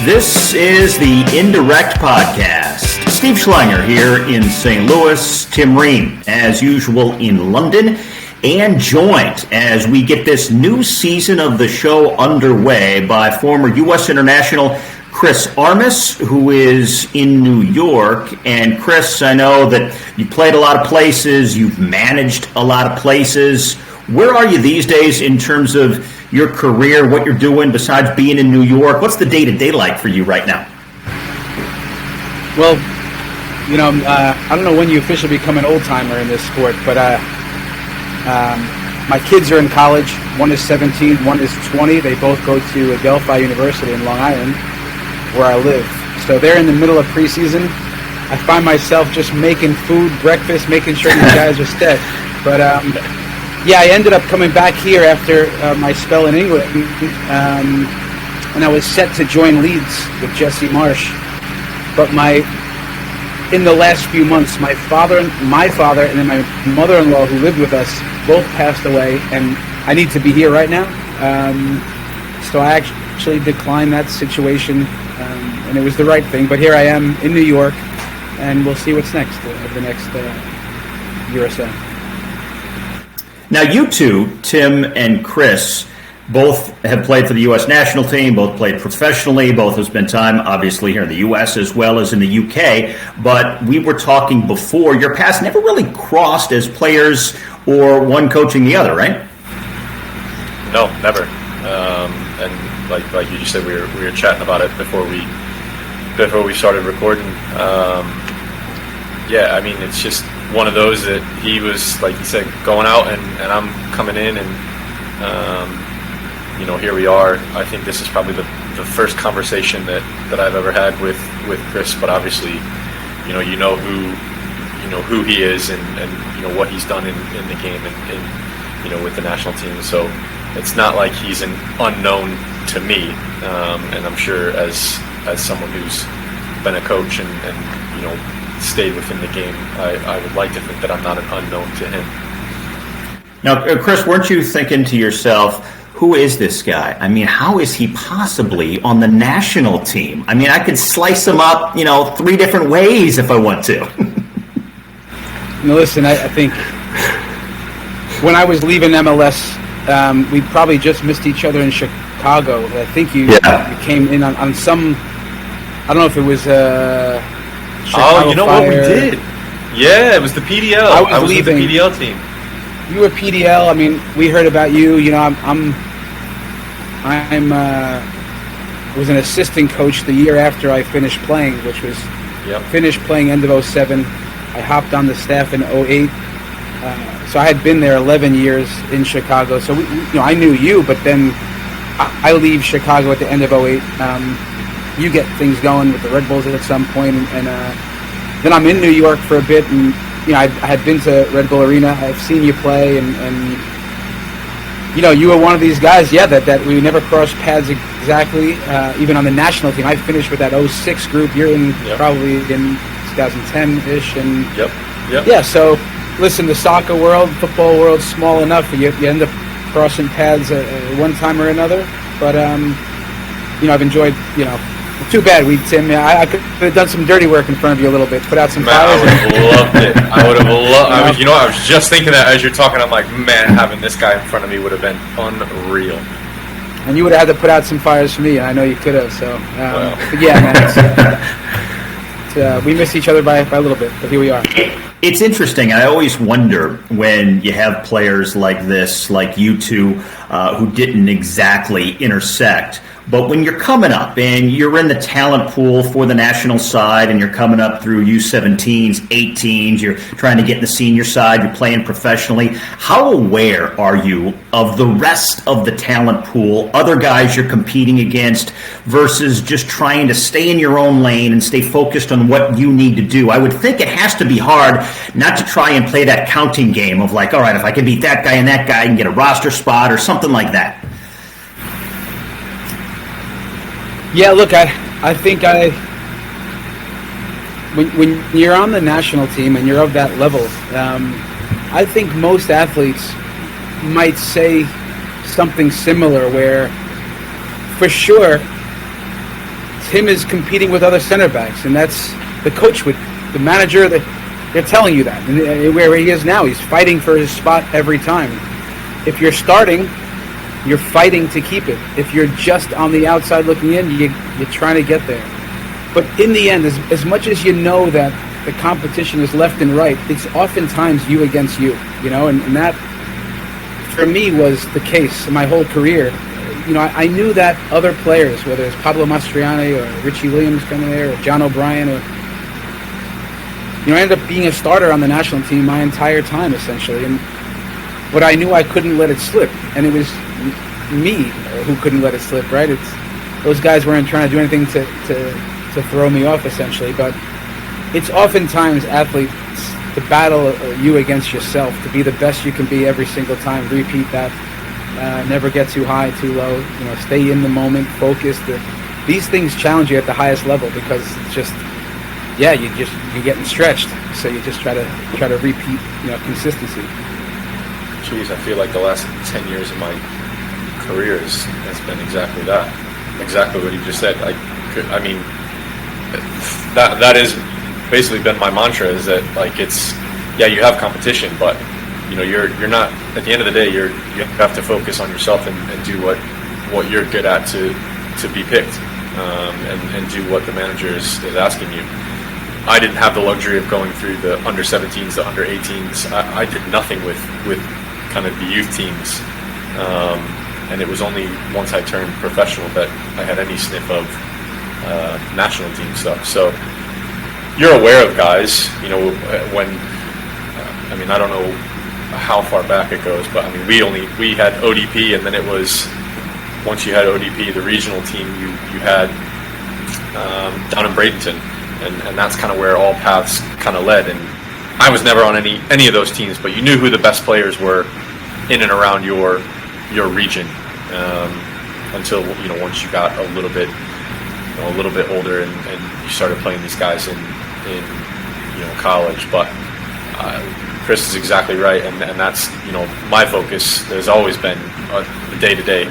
This is the Indirect Podcast. Steve Schlanger here in St. Louis, Tim Ream, as usual, in London, and joined as we get this new season of the show underway by former U.S. international Chris ARMAS, who is in New York. And Chris, I know that you played a lot of places, you've managed a lot of places. Where are you these days in terms of your career, what you're doing besides being in New York? What's the day-to-day like for you right now? Well, I don't know when you officially become an old-timer in this sport, but my kids are in college. One is 17, one is 20. They both go to Adelphi University in Long Island, where I live. So they're in the middle of preseason. I find myself just making food, breakfast, making sure these guys are set. But I ended up coming back here after my spell in England, and I was set to join Leeds with Jesse Marsh. But in the last few months, my father, and then my mother-in-law, who lived with us, both passed away, and I need to be here right now. So I actually declined that situation, and it was the right thing. But here I am in New York, and we'll see what's next over the next year or so. Now, you two, Tim and Chris, both have played for the U.S. national team, both played professionally, both have spent time, obviously, here in the U.S. as well as in the U.K., but we were talking before, your paths never really crossed as players or one coaching the other, right? No, never. And like you just said, we were chatting about it before we started recording. It's just one of those that he was, like you said, going out and I'm coming in and here we are. I think this is probably the first conversation that I've ever had with Chris, but obviously you know who he is and what he's done in the game and with the national team. So it's not like he's an unknown to me, and I'm sure as someone who's been a coach and stayed within the game, I would like to think that I'm not an unknown to him. Now, Chris, weren't you thinking to yourself, who is this guy? I mean, how is he possibly on the national team? I mean, I could slice him up, 3 different ways if I want to. Listen, I think when I was leaving MLS, we probably just missed each other in Chicago. I think you came in on some, I don't know if it was Chicago Fire. What we did? Yeah, it was the PDL. I was leaving. With the PDL team. You were PDL. I mean, we heard about you. I was an assistant coach the year after I finished playing, which was finished playing end of 2007. I hopped on the staff in 2008. So I had been there 11 years in Chicago. So I knew you, but then I leave Chicago at the end of 2008. You get things going with the Red Bulls at some point, and then I'm in New York for a bit, and I had been to Red Bull Arena. I've seen you play, and you were one of these guys, that we never crossed paths exactly, even on the national team. I finished with that 2006 group. You're in probably in 2010-ish, and yeah. So listen, the soccer world, football world, small enough. You end up crossing paths one time or another, but I've enjoyed Too bad, Tim. I could have done some dirty work in front of you a little bit. Put out some fires. I would have loved it. I would have loved. I was just thinking that as you're talking. I'm like, man, having this guy in front of me would have been unreal. And you would have had to put out some fires for me, and I know you could have. So, but yeah, man, we miss each other by a little bit, but here we are. It's interesting. I always wonder when you have players like this, like you two, who didn't exactly intersect. But when you're coming up and you're in the talent pool for the national side and you're coming up through U17s, 18s, you're trying to get in the senior side, you're playing professionally, how aware are you of the rest of the talent pool, other guys you're competing against, versus just trying to stay in your own lane and stay focused on what you need to do? I would think it has to be hard not to try and play that counting game of like, all right, if I can beat that guy and that guy, I can get a roster spot or something like that. Yeah, look, I think when you're on the national team and you're of that level, I think most athletes might say something similar where, for sure, him is competing with other center backs, and that's the coach the manager. They're telling you that, and where he is now, he's fighting for his spot every time. If you're starting, you're fighting to keep it. If you're just on the outside looking in, you're trying to get there. But in the end, as much as you know that the competition is left and right, it's oftentimes you against you, and that, for me, was the case my whole career. I knew that other players, whether it's Pablo Mastroianni or Richie Williams coming there, or John O'Brien, or I ended up being a starter on the national team my entire time, essentially. But I knew I couldn't let it slip, and it was me who couldn't let it slip. Right? Those guys weren't trying to do anything to throw me off, essentially. But it's oftentimes athletes the battle you against yourself to be the best you can be every single time. Repeat that. Never get too high, too low. Stay in the moment, focused. These things challenge you at the highest level because it's just, you're getting stretched. So you just try to repeat, consistency. Jeez, I feel like the last 10 years of my career has been exactly that. Exactly what you just said. I mean, that has basically been my mantra. Is that you have competition, but you're not, at the end of the day, you have to focus on yourself and do what you're good at to be picked, and do what the manager is asking you. I didn't have the luxury of going through the under 17s, the under 18s. I did nothing with kind of the youth teams, and it was only once I turned professional that I had any sniff of national team stuff. So you're aware of guys, when I don't know how far back it goes, but we had ODP, and then it was, once you had ODP, the regional team you had down in Bradenton, and that's kind of where all paths kind of led. And I was never on any of those teams, but you knew who the best players were in and around your region, until once you got a little bit older and you started playing these guys in college. But Chris is exactly right, and that's my focus has always been the day to day.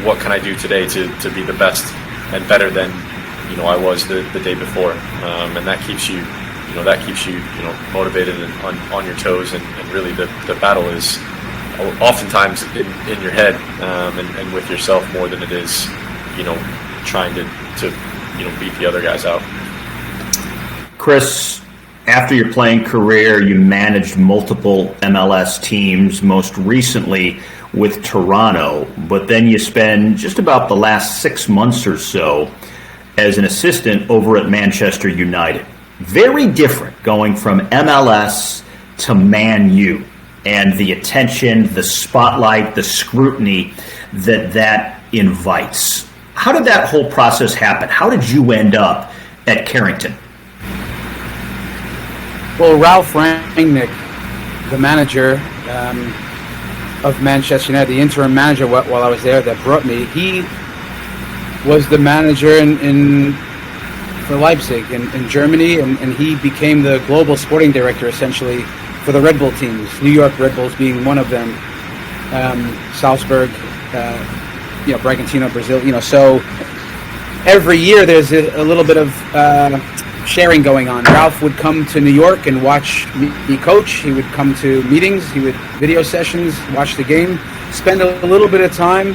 What can I do today to be the best and better than I was the day before, and that keeps you motivated and on your toes, and really the battle is oftentimes in your head, and with yourself more than it is trying to beat the other guys out. Chris, after your playing career, you managed multiple MLS teams, most recently with Toronto, but then you spend just about the last 6 months or so as an assistant over at Manchester United. Very different going from MLS to Man U, and the attention, the spotlight, the scrutiny that invites. How did that whole process happen? How did you end up at Carrington? Well, Ralph Rangnick, the manager of Manchester United, the interim manager while I was there that brought me, he was the manager for Leipzig in Germany, and he became the global sporting director essentially for the Red Bull teams, New York Red Bulls being one of them, Salzburg, Bragantino, Brazil. So every year there's a little bit of sharing going on. Ralph would come to New York and watch me coach. He would come to meetings. He would video sessions, watch the game, spend a little bit of time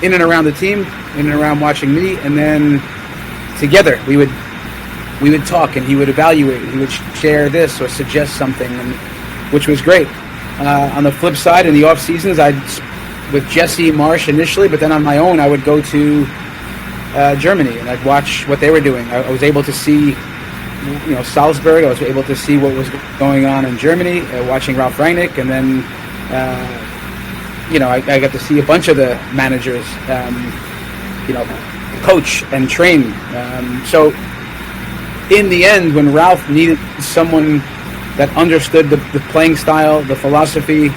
in and around the team, in and around watching me, and then together we would talk, and he would evaluate. He would share this or suggest something, which was great. On the flip side, in the off seasons, with Jesse Marsh initially, but then on my own, I would go to Germany, and I'd watch what they were doing. I was able to see, Salzburg. I was able to see what was going on in Germany, watching Ralph Rangnick, and then, I got to see a bunch of the managers, coach and train. So, in the end, when Ralph needed someone that understood the playing style, the philosophy,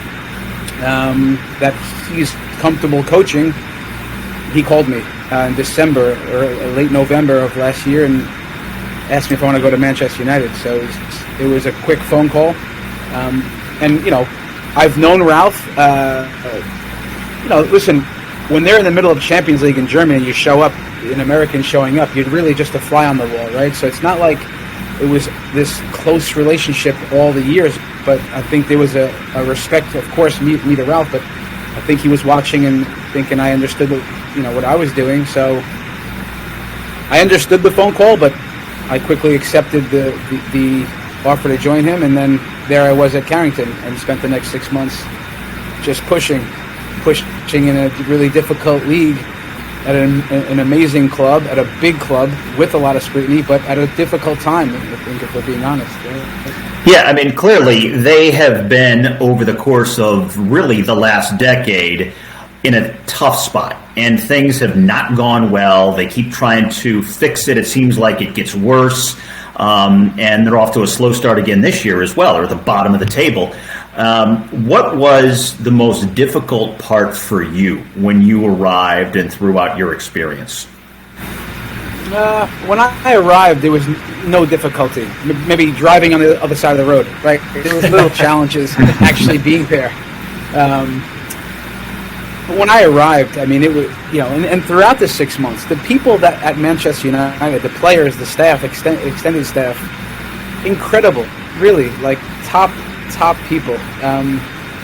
that he's comfortable coaching, he called me in December or late November of last year and asked me if I want to go to Manchester United. So it was a quick phone call. And I've known Ralph. Listen, when they're in the middle of Champions League in Germany, you show up, an American showing up, you're really just a fly on the wall, right? So it's not like it was this close relationship all the years, but I think there was a respect, of course, me to Ralph, but I think he was watching and thinking I understood what I was doing. So I understood the phone call, but I quickly accepted the offer to join him, and then there I was at Carrington and spent the next 6 months just pushing in a really difficult league at an amazing club, at a big club with a lot of scrutiny, but at a difficult time, I think, if we're being honest. Yeah, I mean, clearly they have been, over the course of really the last decade, in a tough spot, and things have not gone well. They keep trying to fix it. It seems like it gets worse, and they're off to a slow start again this year as well, or at the bottom of the table. What was the most difficult part for you when you arrived and throughout your experience? When I arrived, there was no difficulty. Maybe driving on the other side of the road, right? There was little challenges actually being there. But when I arrived, I mean, it was, and throughout the 6 months, the people that at Manchester United, the players, the staff, extended staff, incredible, really, like top people.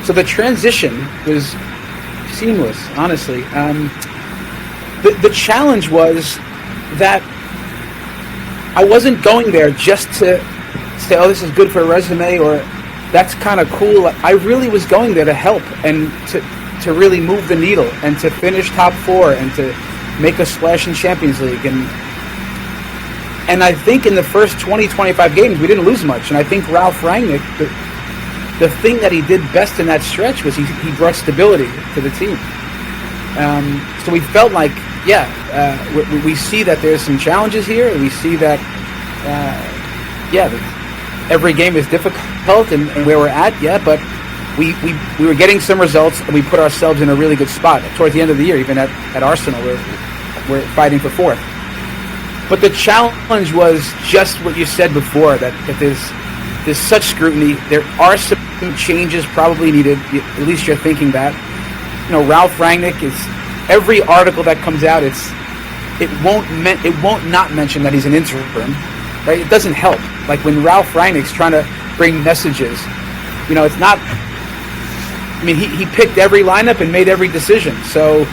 So the transition was seamless, honestly. The challenge was that I wasn't going there just to say, oh, this is good for a resume, or that's kind of cool. I really was going there to help and to really move the needle and to finish top 4 and to make a splash in Champions League. And I think in the first 20, 25 games, we didn't lose much. And I think Ralf Rangnick, the thing that he did best in that stretch was he brought stability to the team. So we felt like, we see that there's some challenges here. We see that, every game is difficult and where we're at, but we were getting some results, and we put ourselves in a really good spot towards the end of the year. Even at Arsenal, we're fighting for 4th. But the challenge was just what you said before, that there's such scrutiny. There are some changes probably needed. At least you're thinking that. Ralf Rangnick is, every article that comes out, it won't not mention that he's an interim, right? It doesn't help. Like when Ralf Rangnick's trying to bring messages, it's not. I mean, he picked every lineup and made every decision. So,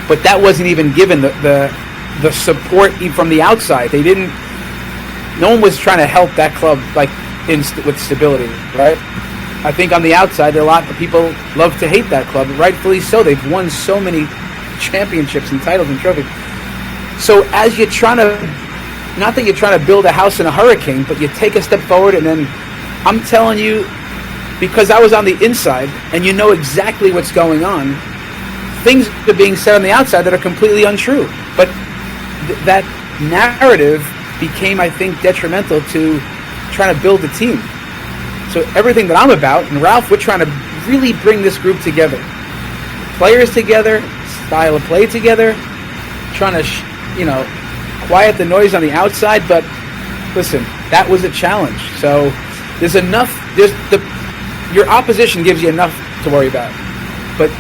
but that wasn't even given the support from the outside. They didn't. No one was trying to help that club with stability, right? I think on the outside, a lot of people love to hate that club, rightfully so. They've won so many championships and titles and trophies. So as you're trying to, not that you're trying to build a house in a hurricane, but you take a step forward, and then I'm telling you, because I was on the inside and you know exactly what's going on, things are being said on the outside that are completely untrue. But that narrative became, I think, detrimental to trying to build a team. So everything that I'm about, and Ralph, we're trying to really bring this group together. Players together, style of play together, trying to, quiet the noise on the outside. But listen, that was a challenge. So there's enough, your opposition gives you enough to worry about. But,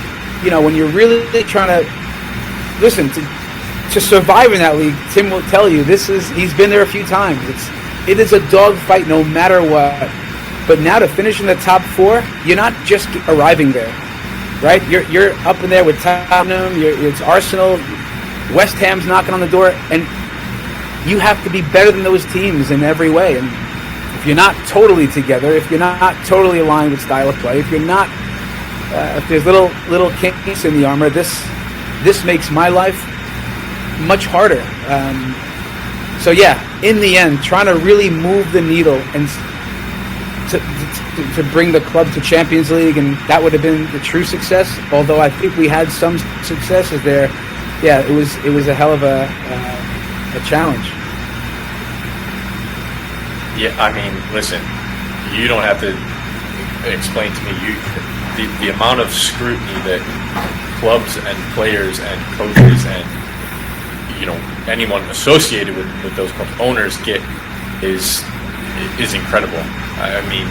when you're really trying to, listen, to survive in that league, Tim will tell you, he's been there a few times. It is a dogfight no matter what. But now to finish in the top 4, you're not just arriving there, right? You're up in there with Tottenham, it's Arsenal, West Ham's knocking on the door, and you have to be better than those teams in every way. And if you're not totally together, if you're not totally aligned with style of play, if you're not, if there's little kinks in the armor, this makes my life much harder. So in the end, trying to really move the needle and to bring the club to Champions League, and that would have been the true success. Although I think we had some successes there. It was a hell of a challenge. Yeah, I mean, listen, you don't have to explain to me the amount of scrutiny that clubs and players and coaches and anyone associated with those clubs, owners get is incredible. I mean,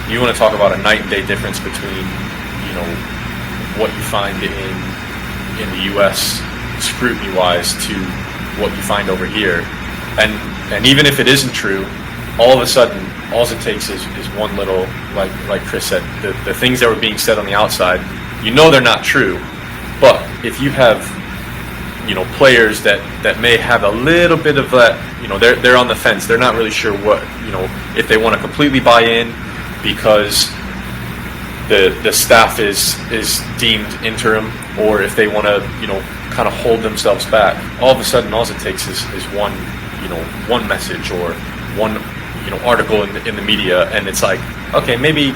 you want to talk about a night and day difference between what you find in in the U.S. scrutiny-wise to what you find over here. And even if it isn't true, all of a sudden, all it takes is one little, like Chris said, the things that were being said on the outside, they're not true. But if you have, players that may have a little bit of that, they're on the fence. They're not really sure what, if they want to completely buy in because the staff is deemed interim, or if they want to, kind of hold themselves back. All of a sudden, all it takes is one message or one article in the media, and it's like, okay, maybe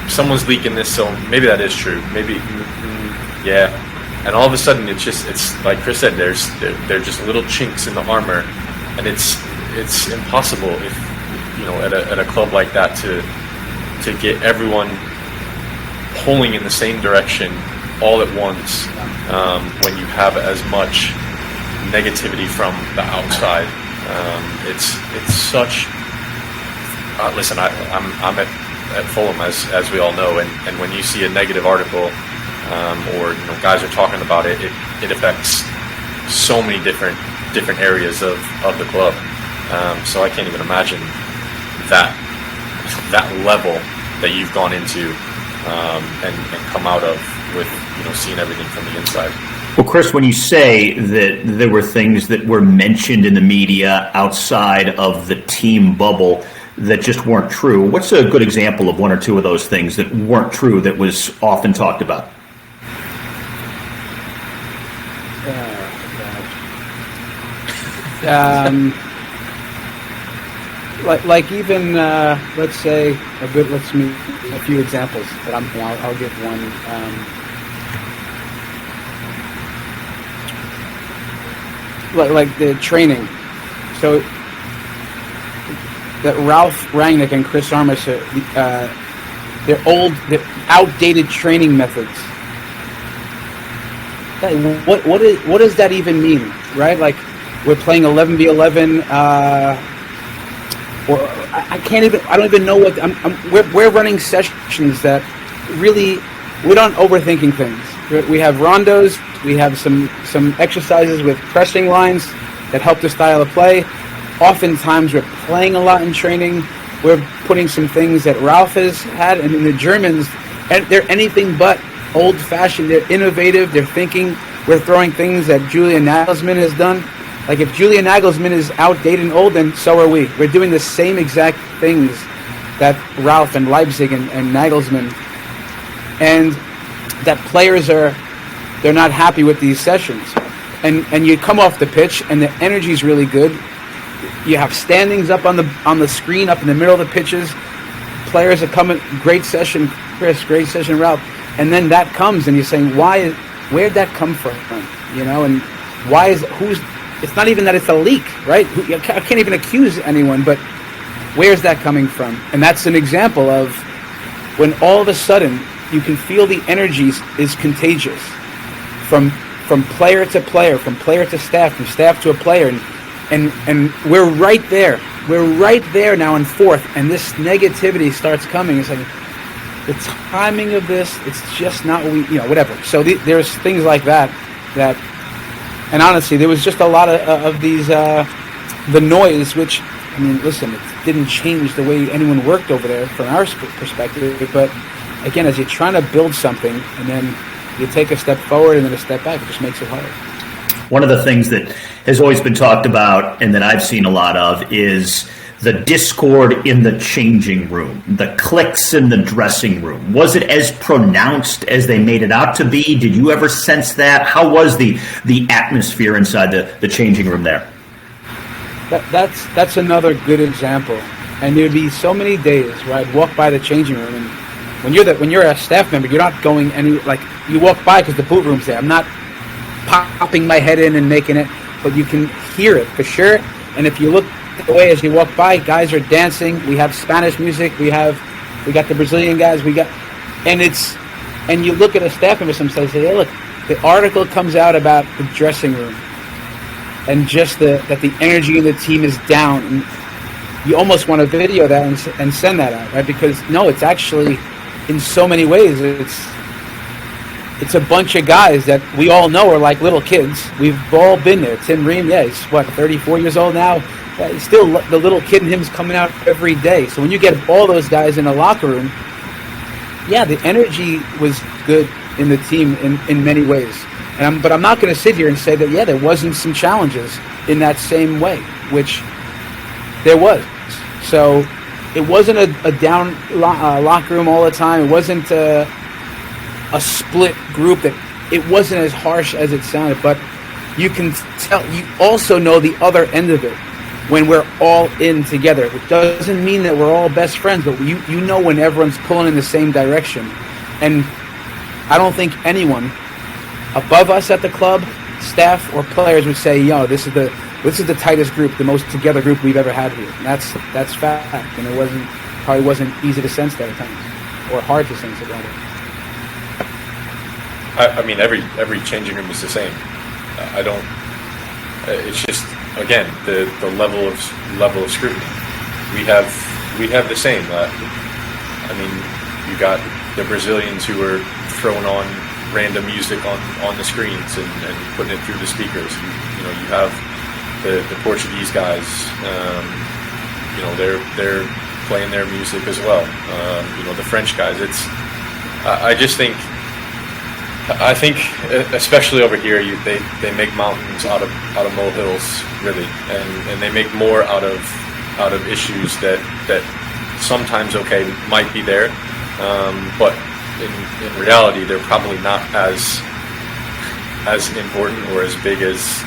someone's leaking this, so maybe that is true. Maybe and all of a sudden it's like Chris said, they're just little chinks in the armor, and it's impossible if at a club like that to get everyone pulling in the same direction all at once when you have as much negativity from the outside. It's such. Listen, I'm at Fulham as we all know, and when you see a negative article or guys are talking about it, it affects so many different areas of the club. So I can't even imagine that level that you've gone into and come out of with seeing everything from the inside. Well, Chris, when you say that there were things that were mentioned in the media outside of the team bubble that just weren't true, what's a good example of one or two of those things that weren't true that was often talked about? Like even let's say a few examples that I'll give one. Like the training. So that Ralph Rangnick and Chris ARMAS, they're outdated training methods. What does that even mean, right? Like we're playing 11v11, or I don't even know what we're running sessions that really we're not overthinking things. We have rondos. We have some exercises with pressing lines that help the style of play. Oftentimes we're playing a lot in training. We're putting some things that Ralph has had, and the Germans, and they're anything but old-fashioned. They're innovative. They're thinking. We're throwing things that Julian Nagelsmann has done. Like if Julian Nagelsmann is outdated and old, then so are we. We're doing the same exact things that Ralph and Leipzig and Nagelsmann, and that players they're not happy with these sessions. And you come off the pitch and the energy is really good. You have standings up on the screen up in the middle of the pitches. Players are coming, great session, Chris, great session, Ralph. And then that comes and you're saying, where'd that come from? And why it's not even that it's a leak, right? I can't even accuse anyone, but where's that coming from? And that's an example of when all of a sudden you can feel the energy is contagious from player to player, from player to staff, from staff to a player, and we're right there. We're right there now in fourth, and this negativity starts coming. It's like the timing of this, it's just not whatever. So there's things like that, and honestly, there was just a lot of these, the noise, which, listen, it didn't change the way anyone worked over there from our perspective, but again, as you're trying to build something, and then you take a step forward and then a step back, it just makes it hard. One of the things that has always been talked about and that I've seen a lot of is the discord in the changing room, the cliques in the dressing room. Was it as pronounced as they made it out to be? Did you ever sense that? How was the atmosphere inside the changing room there? That's another good example. And there'd be so many days where I'd walk by the changing room, and when you're a staff member, you're not going you walk by because the boot room's there. I'm not popping my head in and making it, but you can hear it for sure. And if you look away as you walk by, guys are dancing. We have Spanish music. We got the Brazilian guys. And you look at a staff member and say, hey, look, the article comes out about the dressing room, and just that the energy in the team is down. And you almost want to video that and send that out, right? Because no, it's actually, in so many ways, it's a bunch of guys that we all know are like little kids. We've all been there. Tim Ream, yeah, he's 34 years old now. He's still the little kid in him's coming out every day. So when you get all those guys in a locker room, yeah, the energy was good in the team in many ways. But I'm not going to sit here and say that, yeah, there wasn't some challenges in that same way, which there was. So it wasn't a down locker room all the time. It wasn't a split group. That it wasn't as harsh as it sounded. But you can tell. You also know the other end of it when we're all in together. Which doesn't mean that we're all best friends, but you know when everyone's pulling in the same direction. And I don't think anyone above us at the club, staff or players, would say, "Yo, this is the tightest group, the most together group we've ever had here." And that's fact, and it probably wasn't easy to sense that at times, or hard to sense it rather. I mean, every changing room is the same. I don't. It's just, again, the level of scrutiny. We have the same. I mean, you got the Brazilians who are throwing on random music on the screens and putting it through the speakers. You have the Portuguese guys. They're playing their music as well. The French guys. I think, especially over here, they make mountains out of molehills, really, and they make more out of issues that sometimes might be there, but in reality they're probably not as important or as big as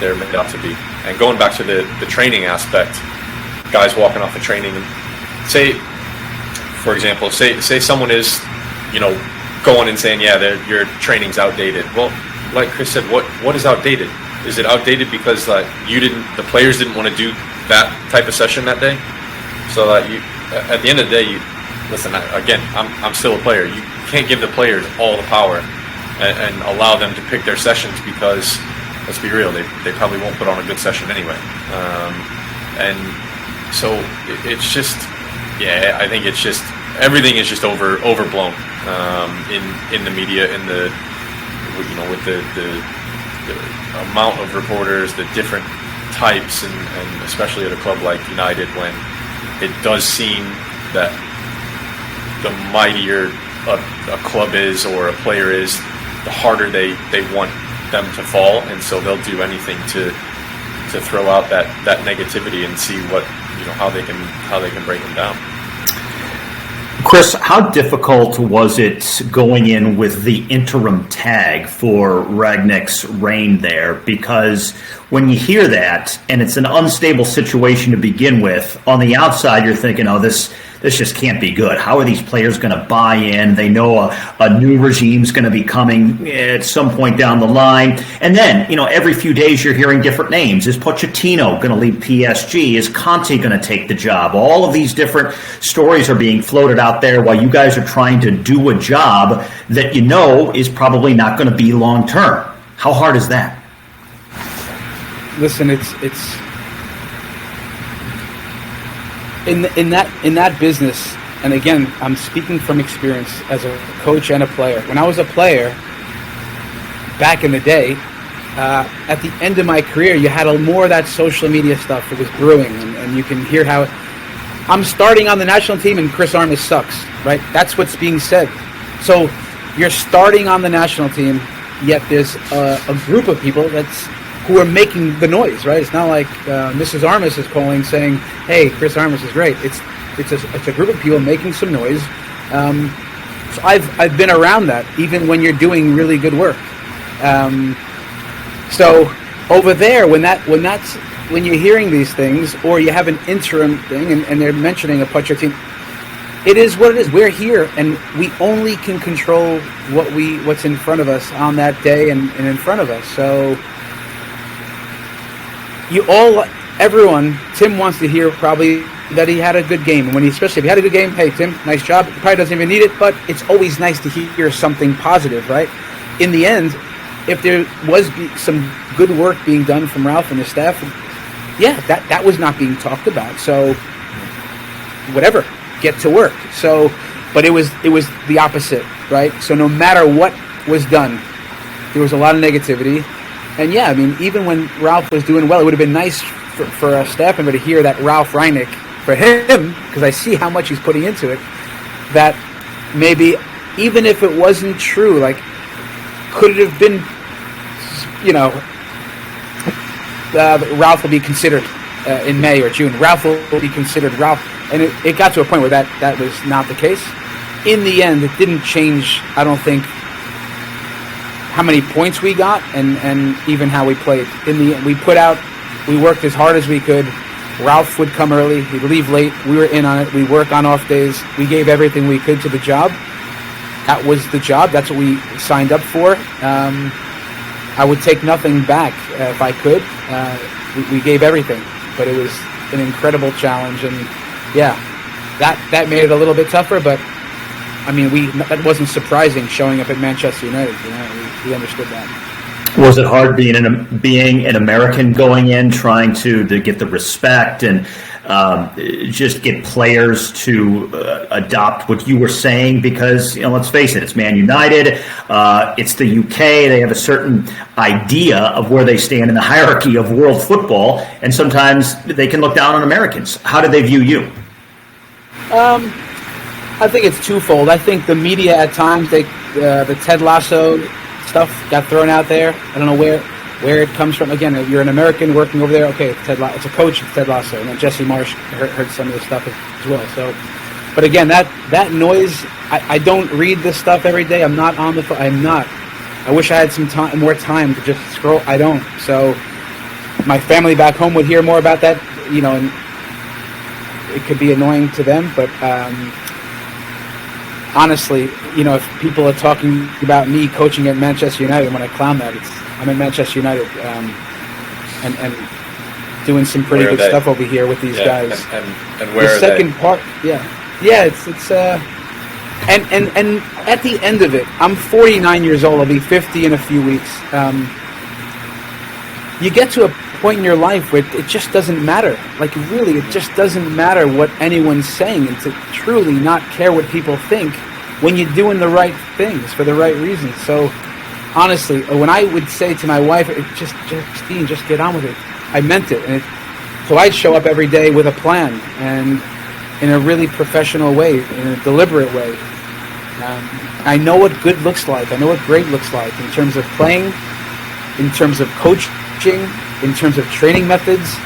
they're made out to be. And going back to the training aspect, guys walking off the training, say, for example, say someone is, going and saying, yeah, your training's outdated. Well, like Chris said, what is outdated? Is it outdated because the players didn't want to do that type of session that day? So that at the end of the day, listen, again, I'm still a player. You can't give the players all the power and allow them to pick their sessions, because, let's be real, they probably won't put on a good session anyway. And so it's just, yeah, I think it's just, everything is just overblown in the media, with the amount of reporters, the different types, and especially at a club like United, when it does seem that the mightier a club is or a player is, the harder they want them to fall, and so they'll do anything to throw out that negativity and see how they can break them down. Chris, how difficult was it going in with the interim tag for Rangnick's reign there? Because when you hear that, and it's an unstable situation to begin with, on the outside you're thinking, oh, this just can't be good. How are these players going to buy in? They know a new regime's going to be coming at some point down the line. And then, every few days you're hearing different names. Is Pochettino going to leave PSG? Is Conte going to take the job? All of these different stories are being floated out there while you guys are trying to do a job that is probably not going to be long term. How hard is that? Listen, it's in that business, and again, I'm speaking from experience as a coach and a player. When I was a player back in the day, at the end of my career, you had more of that social media stuff that was brewing, and you can hear how I'm starting on the national team and Chris ARMAS sucks, right? That's what's being said. So you're starting on the national team, yet there's a group of people who are making the noise, right? It's not like Mrs. ARMAS is calling saying, "Hey, Chris ARMAS is great." It's a group of people making some noise. So I've been around that, even when you're doing really good work. So over there, when you're hearing these things, or you have an interim thing, and they're mentioning a Pochettino, it is what it is. We're here, and we only can control what's in front of us on that day and in front of us. So. Everyone, Tim wants to hear probably that he had a good game. And especially if he had a good game, hey, Tim, nice job. He probably doesn't even need it, but it's always nice to hear something positive, right? In the end, if there was some good work being done from Ralph and his staff, yeah, that was not being talked about. So, whatever, get to work. So, but it was the opposite, right? So no matter what was done, there was a lot of negativity. And yeah, I mean, even when Ralph was doing well, it would have been nice for a staff member to hear that Ralph Reineck, for him, because I see how much he's putting into it, that maybe even if it wasn't true, like, could it have been, Ralph will be considered in May or June. Ralph will be considered Ralph. And it got to a point where that was not the case. In the end, it didn't change, I don't think, how many points we got and even how we played. In the end, we worked as hard as we could. Ralph would come early, he'd leave late, we were in on it, we work on off days, we gave everything we could to the job. That was the job, that's what we signed up for. I would take nothing back if I could. We gave everything, but it was an incredible challenge, and yeah, that made it a little bit tougher, but I mean, that wasn't surprising showing up at Manchester United. We understood that. Was it hard being an American going in, trying to get the respect and just get players to adopt what you were saying? Because, let's face it, it's Man United, it's the UK, they have a certain idea of where they stand in the hierarchy of world football, and sometimes they can look down on Americans. How do they view you? I think it's twofold. I think the media at times, the Ted Lasso stuff got thrown out there. I don't know where it comes from. Again, you're an American working over there. Okay, it's a coach. It's Ted Lasso, and then Jesse Marsh heard some of the stuff as well. So, but again, that noise. I don't read this stuff every day. I'm not on the phone. I'm not. I wish I had more time to just scroll. I don't. So, my family back home would hear more about that. And it could be annoying to them, but. Honestly, if people are talking about me coaching at Manchester United, when I clown that, I'm at Manchester United and doing some pretty good stuff over here with these guys. And where the second part, it's and at the end of it, I'm 49 years old. I'll be 50 in a few weeks. You get to a point in your life where it just doesn't matter. Like, really, it just doesn't matter what anyone's saying, and to truly not care what people think when you're doing the right things for the right reasons. So, honestly, when I would say to my wife, Justine, just get on with it, I meant it. And so I'd show up every day with a plan, and in a really professional way, in a deliberate way. I know what good looks like. I know what great looks like in terms of playing, in terms of coaching, in terms of training methods.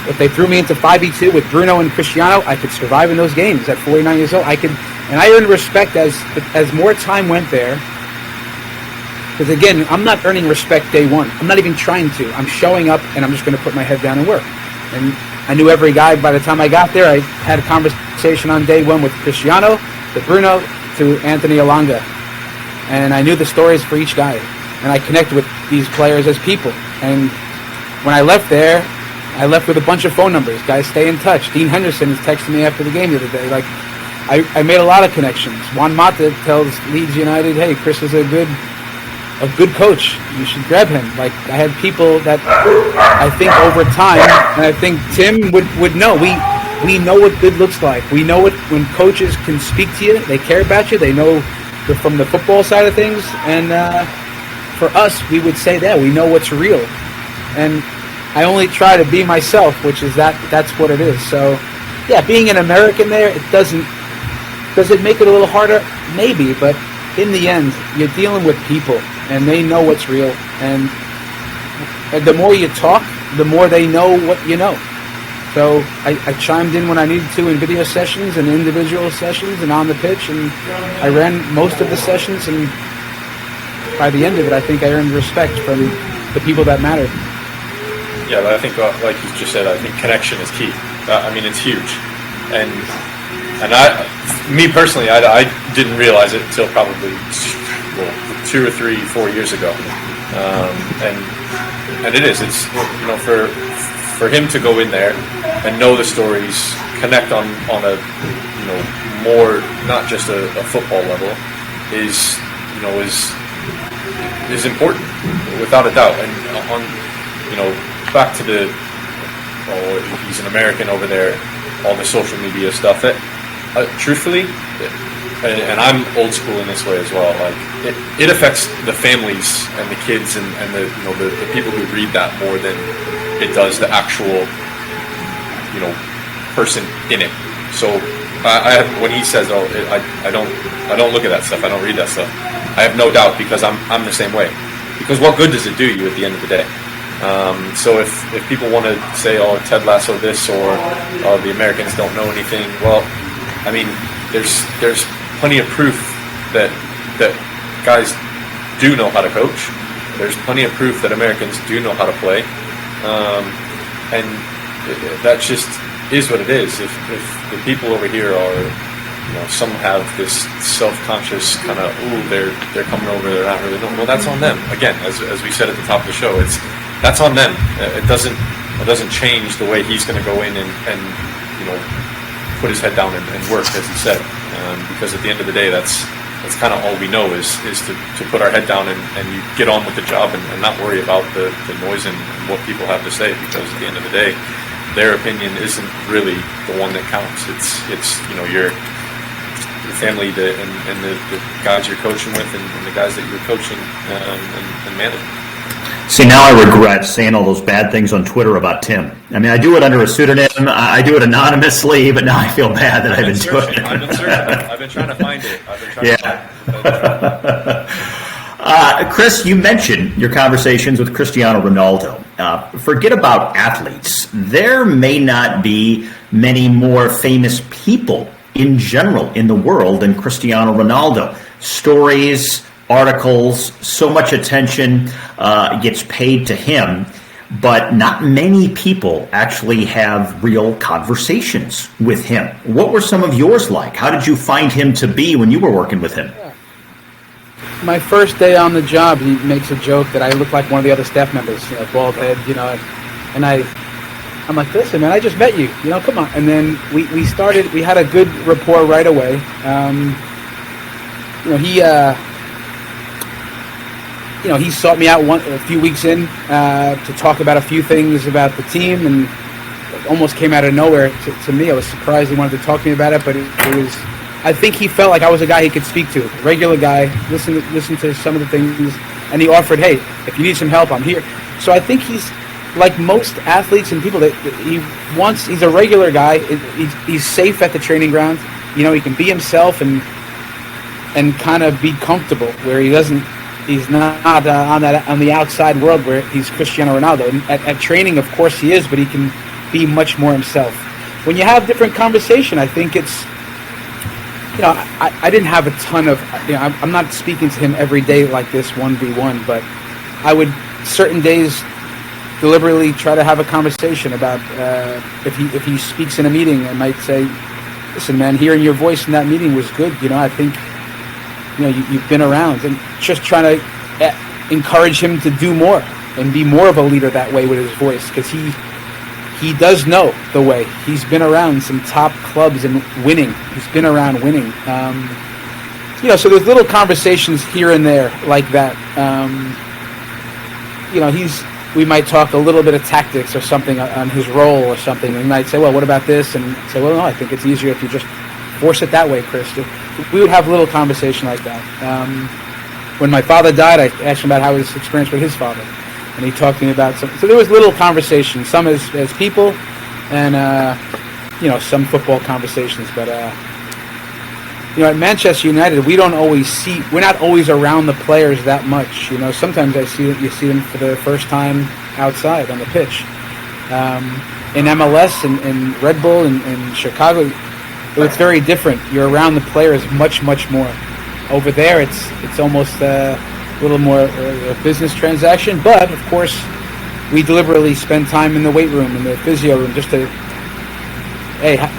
If they threw me into 5v2 with Bruno and Cristiano, I could survive in those games at 49 years old. And I earned respect as more time went there. Because again, I'm not earning respect day one. I'm not even trying to. I'm showing up and I'm just going to put my head down and work. And I knew every guy by the time I got there. I had a conversation on day one with Cristiano, to Bruno, to Anthony Elanga. And I knew the stories for each guy. And I connected with these players as people. And when I left there, I left with a bunch of phone numbers. Guys, stay in touch. Dean Henderson is texting me after the game the other day. Like, I made a lot of connections. Juan Mata tells Leeds United, hey, Chris is a good coach. You should grab him. Like, I had people that I think over time, and I think Tim would know. We know what good looks like. We know when coaches can speak to you, they care about you, they know from the football side of things, and for us, we would say that. We know what's real. And I only try to be myself, which is that's what it is. So, yeah, being an American there, does it make it a little harder? Maybe, but in the end, you're dealing with people, and they know what's real. And the more you talk, the more they know what you know. So I chimed in when I needed to in video sessions and individual sessions and on the pitch, and I ran most of the sessions, and by the end of it, I think I earned respect from the people that mattered. Yeah, but I think, like you just said, I think connection is key. I mean, it's huge. And me personally, I didn't realize it until probably 2 or 3, 4 years ago. And it is. It's, for him to go in there and know the stories, connect on a more, not just a football level, is important, without a doubt. And back to he's an American over there, all the social media stuff. Truthfully, and I'm old school in this way as well. Like it affects the families and the kids and the the people who read that more than it does the actual person in it. So I have, when he says, "Oh, I don't look at that stuff. I don't read that stuff." I have no doubt, because I'm the same way. Because what good does it do you at the end of the day? So if people want to say, "Oh, Ted Lasso this," or "Oh, the Americans don't know anything," well, I mean, there's plenty of proof that guys do know how to coach. There's plenty of proof that Americans do know how to play, and that just is what it is. If the people over here are, some have this self-conscious kind of, they're coming over, they're not really knowing. Well, that's on them. Again, as we said at the top of the show, that's on them. It doesn't change the way he's going to go in and put his head down and work, as he said, because at the end of the day, that's kind of all we know is to put our head down and you get on with the job and not worry about the noise and what people have to say, because at the end of the day, their opinion isn't really the one that counts. It's your family and the guys you're coaching with and the guys that you're coaching and managing. See, now I regret saying all those bad things on Twitter about Tim. I mean, I do it under a pseudonym. I do it anonymously, but now I feel bad that I've been doing it. I've been searching. I've been trying to find it. Chris, you mentioned your conversations with Cristiano Ronaldo. Forget about athletes. There may not be many more famous people in general in the world than Cristiano Ronaldo. Stories, articles, so much attention gets paid to him, but not many people actually have real conversations with him. What were some of yours like? How did you find him to be when you were working with him? My first day on the job, he makes a joke that I look like one of the other staff members, bald head, and I'm like, "Listen, man, I just met you, come on." And then we had a good rapport right away. He sought me out a few weeks in to talk about a few things about the team, and it almost came out of nowhere to me. I was surprised he wanted to talk to me about it, but it was, I think he felt like I was a guy he could speak to, a regular guy, listen to some of the things, and he offered, "Hey, if you need some help, I'm here." So I think he's like most athletes and people that he's a regular guy. He's safe at the training ground. He can be himself and kind of be comfortable where he's not on the outside world where he's Cristiano Ronaldo. And at training, of course, he is, but he can be much more himself. When you have different conversation, I think it's, I didn't have a ton of, I'm not speaking to him every day like this 1v1, but I would certain days deliberately try to have a conversation about if he speaks in a meeting, I might say, "Listen, man, hearing your voice in that meeting was good. I think you've been around," and just trying to encourage him to do more and be more of a leader that way with his voice, because he does know the way. He's been around some top clubs and winning. He's been around winning. So there's little conversations here and there like that. We might talk a little bit of tactics or something on his role or something. And he might say, "Well, what about this?" And say, "Well, no, I think it's easier if you just force it that way, Chris." We would have a little conversation like that. When my father died, I asked him about how his experience with his father, and he talked to me about some. So there was little conversations, some as people, and some football conversations. But at Manchester United, we're not always around the players that much. Sometimes you see them for the first time outside on the pitch. In MLS and Red Bull and Chicago, it's very different. You're around the players much, much more. Over there, it's almost a little more a business transaction. But of course, we deliberately spend time in the weight room, in the physio room, just to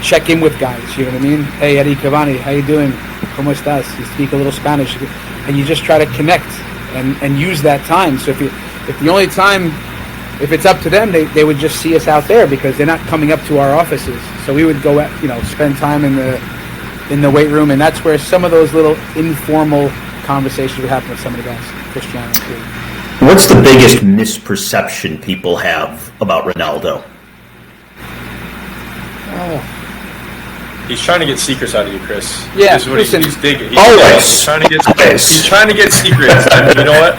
check in with guys. You know what I mean? "Hey, Eddie Cavani, how you doing? ¿Cómo estás?" You speak a little Spanish, and you just try to connect and use that time. So if it's up to them, they would just see us out there because they're not coming up to our offices. So we would go, spend time in the weight room, and that's where some of those little informal conversations would happen with some of the guys, Cristiano too. What's the biggest misperception people have about Ronaldo? He's trying to get secrets out of you, Chris. Yeah, this is what listen, he's digging. Always. He's trying to get secrets. And you know what?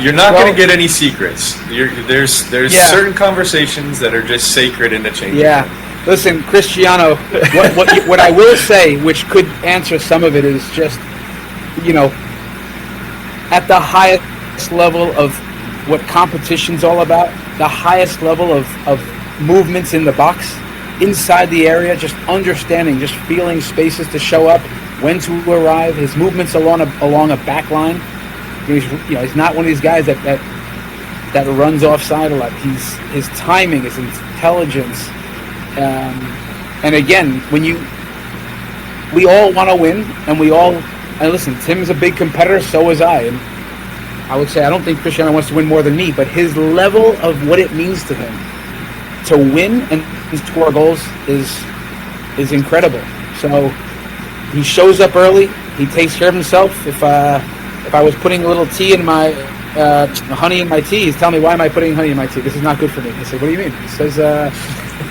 You're not going to get any secrets. There's certain conversations that are just sacred in the changing room. Listen, Cristiano. What I will say, which could answer some of it, is just, at the highest level of what competition's all about, the highest level of movements in the box, inside the area, just understanding, just feeling spaces to show up, when to arrive, his movements along a back line. He's not one of these guys that runs offside a lot. His timing, his intelligence, and again, we all want to win, and listen, Tim's a big competitor, so was I, and I would say I don't think Cristiano wants to win more than me, but his level of what it means to him to win and score goals is incredible. So he shows up early. He takes care of himself. If I was putting a little tea in my honey in my tea, he's telling me, why am I putting honey in my tea? This is not good for me. I say, what do you mean? He says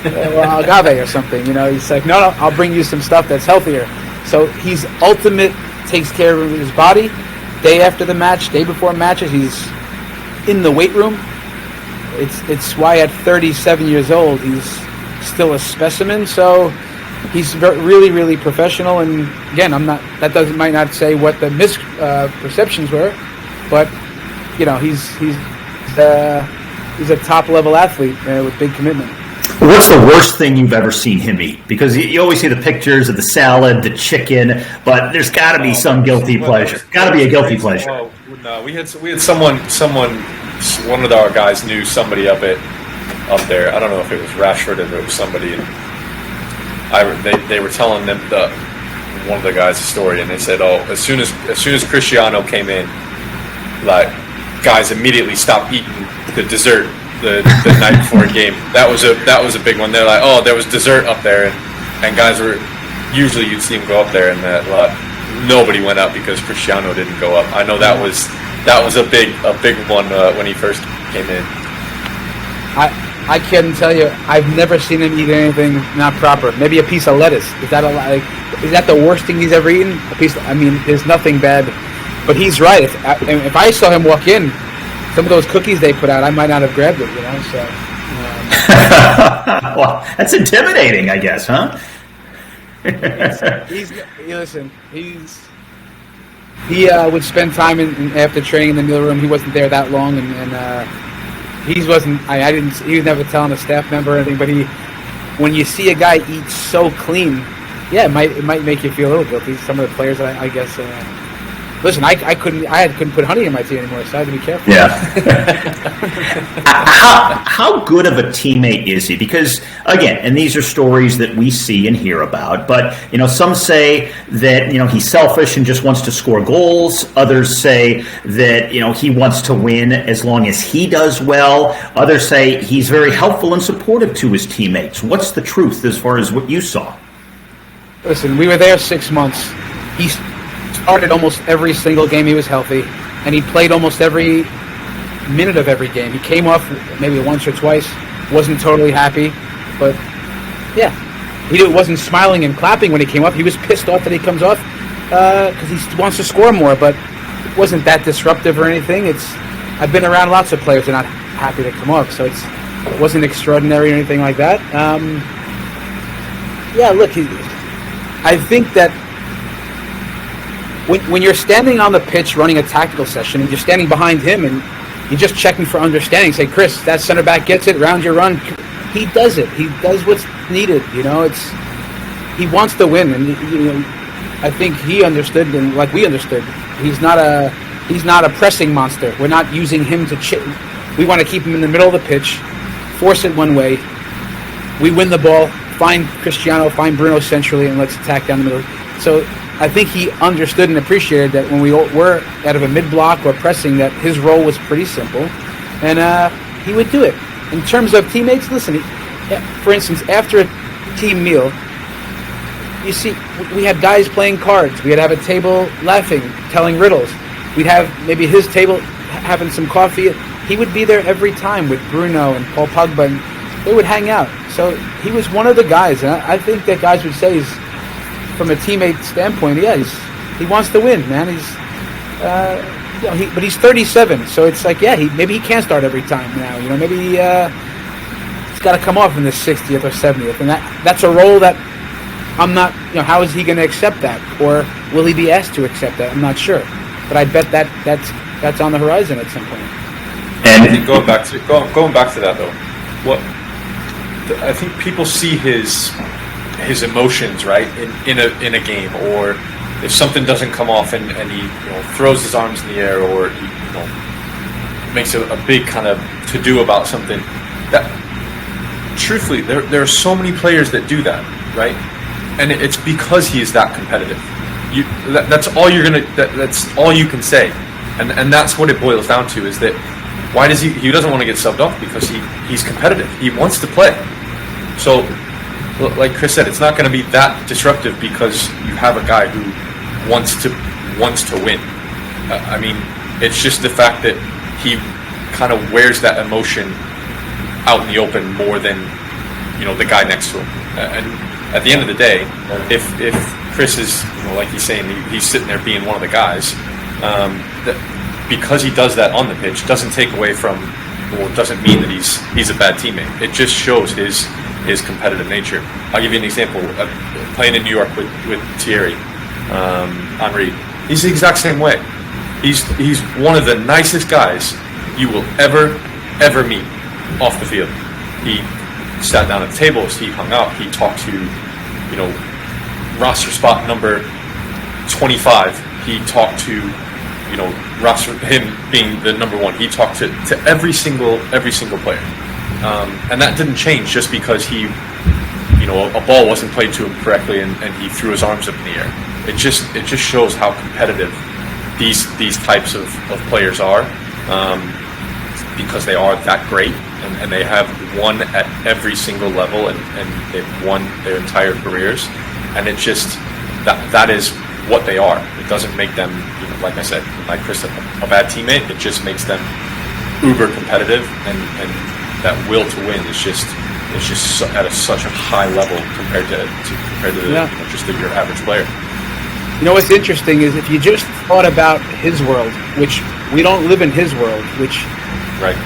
agave or something. He's like, no, I'll bring you some stuff that's healthier. So he's ultimate, takes care of his body. Day after the match, day before matches, he's in the weight room. It's why at 37 years old he's still a specimen. So he's really, really professional. And again, might not say what the misperceptions were, but he's a top level athlete with big commitment. What's the worst thing you've ever seen him eat? Because you always see the pictures of the salad, the chicken, but there's got to be some guilty pleasure. Got to be a guilty pleasure. Well, no, we had someone. One of our guys knew somebody up there. I don't know if it was Rashford or it was somebody. And they were telling them one of the guys a story, and they said, as soon as Cristiano came in, like, guys immediately stopped eating the dessert the night before a game. That was a big one. They're like, there was dessert up there, and guys were usually you'd see them go up there, and nobody went up because Cristiano didn't go up. I know that was a big one when he first came in. I can't tell you. I've never seen him eat anything not proper. Maybe a piece of lettuce. Is that the worst thing he's ever eaten? There's nothing bad. But he's right. If I saw him walk in, some of those cookies they put out, I might not have grabbed it. So. Well, that's intimidating, I guess, huh? He would spend time after training in the meal room. He wasn't there that long, and he wasn't. He was never telling a staff member or anything. But when you see a guy eat so clean, it might make you feel a little guilty. Some of the players, I guess. Listen, I couldn't put honey in my tea anymore, so I had to be careful. Yeah. How good of a teammate is he? Because again, and these are stories that we see and hear about, but some say that he's selfish and just wants to score goals. Others say that he wants to win as long as he does well. Others say he's very helpful and supportive to his teammates. What's the truth as far as what you saw? Listen, we were there 6 months. He started almost every single game he was healthy, and he played almost every minute of every game. He came off maybe once or twice, wasn't totally happy, but he wasn't smiling and clapping when he came off. He was pissed off that he comes off because he wants to score more, but it wasn't that disruptive or anything. I've been around lots of players that are not happy to come off, so it wasn't extraordinary or anything like that. Look, I think that when you're standing on the pitch running a tactical session and you're standing behind him and you're just checking for understanding, say, Chris, that center back gets it, round your run. He does it. He does what's needed. He wants to win, and I think he understood, and like we understood, he's not a pressing monster. We're not using him to we want to keep him in the middle of the pitch, force it one way. We win the ball, find Cristiano, find Bruno centrally, and let's attack down the middle. So I think he understood and appreciated that when we were out of a mid-block or pressing, that his role was pretty simple, and he would do it. In terms of teammates, listen, for instance, after a team meal, you see, we had guys playing cards. We'd have a table laughing, telling riddles. We'd have maybe his table having some coffee. He would be there every time with Bruno and Paul Pogba. And they would hang out. So he was one of the guys, and I think that guys would say he's, from a teammate standpoint, yeah, he wants to win, man. But he's 37, so it's like, yeah, maybe he can't start every time now. Maybe he's got to come off in the 60th or 70th, and that's a role that I'm not. How is he going to accept that, or will he be asked to accept that? I'm not sure, but I bet that's on the horizon at some point. And I think going back to that though, I think people see his emotions, right, in a game, or if something doesn't come off and he throws his arms in the air, or he makes a big kind of to do about something. That truthfully, there are so many players that do that, right? And it's because he is that competitive. That's all that's all you can say, and that's what it boils down to. Is that why does he doesn't want to get subbed off? Because he's competitive. He wants to play. So, like Chris said, it's not going to be that disruptive because you have a guy who wants to win. I mean, it's just the fact that he kind of wears that emotion out in the open more than the guy next to him. And at the end of the day, if Chris is like he's saying, he's sitting there being one of the guys, because he does that on the pitch doesn't take away from, or doesn't mean that he's a bad teammate. It just shows his competitive nature. I'll give you an example. Playing in New York with Thierry Henry, he's the exact same way. He's one of the nicest guys you will ever meet off the field. He sat down at the tables, he hung out, he talked to roster spot number 25. He talked to him being the number one. He talked to every single player. And that didn't change just because a ball wasn't played to him correctly and he threw his arms up in the air. It just shows how competitive these types of players are, because they are that great and they have won at every single level and they've won their entire careers, and it just that is what they are. It doesn't make them, like I said, like Chris said, a bad teammate. It just makes them uber competitive and that will to win is just at such a high level compared to just your average player. What's interesting is if you just thought about his world, which we don't live in his world, which right,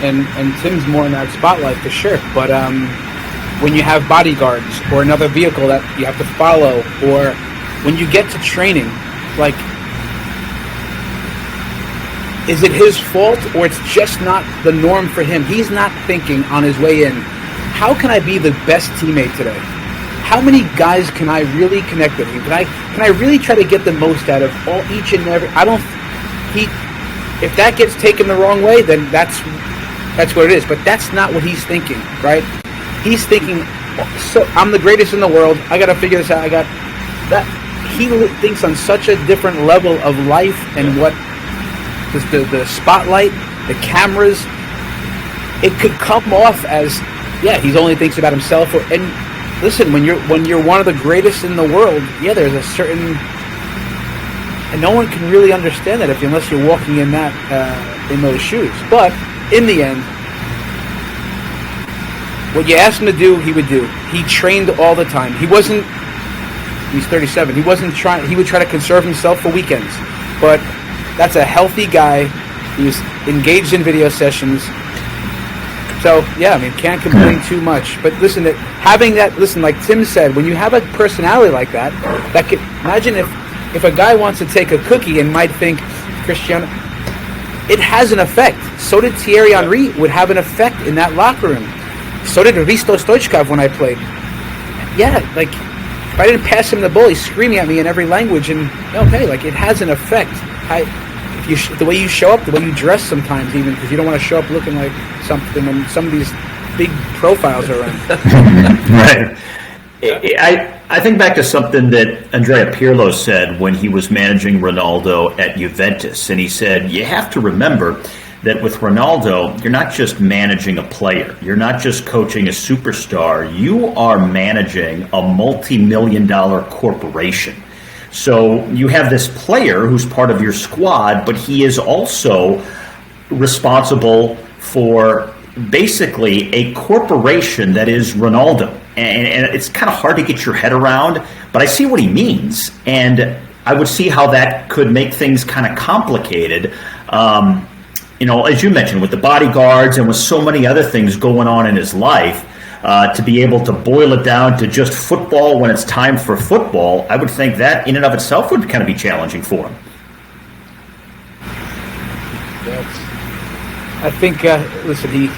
and Tim's more in that spotlight for sure. But when you have bodyguards or another vehicle that you have to follow, or when you get to training, like, is it his fault or it's just not the norm for him? He's not thinking on his way in, how can I be the best teammate today? How many guys can I really connect with? Can I really try to get the most out of each and every? If that gets taken the wrong way, then that's what it is. But that's not what he's thinking, right? He's thinking, so I'm the greatest in the world. I got to figure this out. I got that. He thinks on such a different level of life and what the spotlight, the cameras. It could come off as, yeah, he only thinks about himself. And listen, when you're one of the greatest in the world, yeah, there's a certain, and no one can really understand that unless you're walking in in those shoes. But in the end, what you asked him to do, he would do. He trained all the time. He's 37. He wasn't trying. He would try to conserve himself for weekends, but that's a healthy guy. He's engaged in video sessions. So yeah, I mean, can't complain too much. But listen, like Tim said, when you have a personality like that could, imagine if a guy wants to take a cookie and might think Cristiano, it has an effect. So did Thierry Henry would have an effect in that locker room. So did Risto Stoichkov when I played. Yeah, like if I didn't pass him the ball, he's screaming at me in every language, and okay, like it has an effect. The way you show up, the way you dress sometimes, even because you don't want to show up looking like something when some of these big profiles are around. Right. I think back to something that Andrea Pirlo said when he was managing Ronaldo at Juventus, and he said, you have to remember that with Ronaldo, you're not just managing a player. You're not just coaching a superstar. You are managing a multi-million-dollar corporation. So you have this player who's part of your squad, but he is also responsible for basically a corporation that is Ronaldo. And it's kind of hard to get your head around, but I see what he means. And I would see how that could make things kind of complicated. As you mentioned, with the bodyguards and with so many other things going on in his life, to be able to boil it down to just football when it's time for football, I would think that in and of itself would kind of be challenging for him. I think, listen,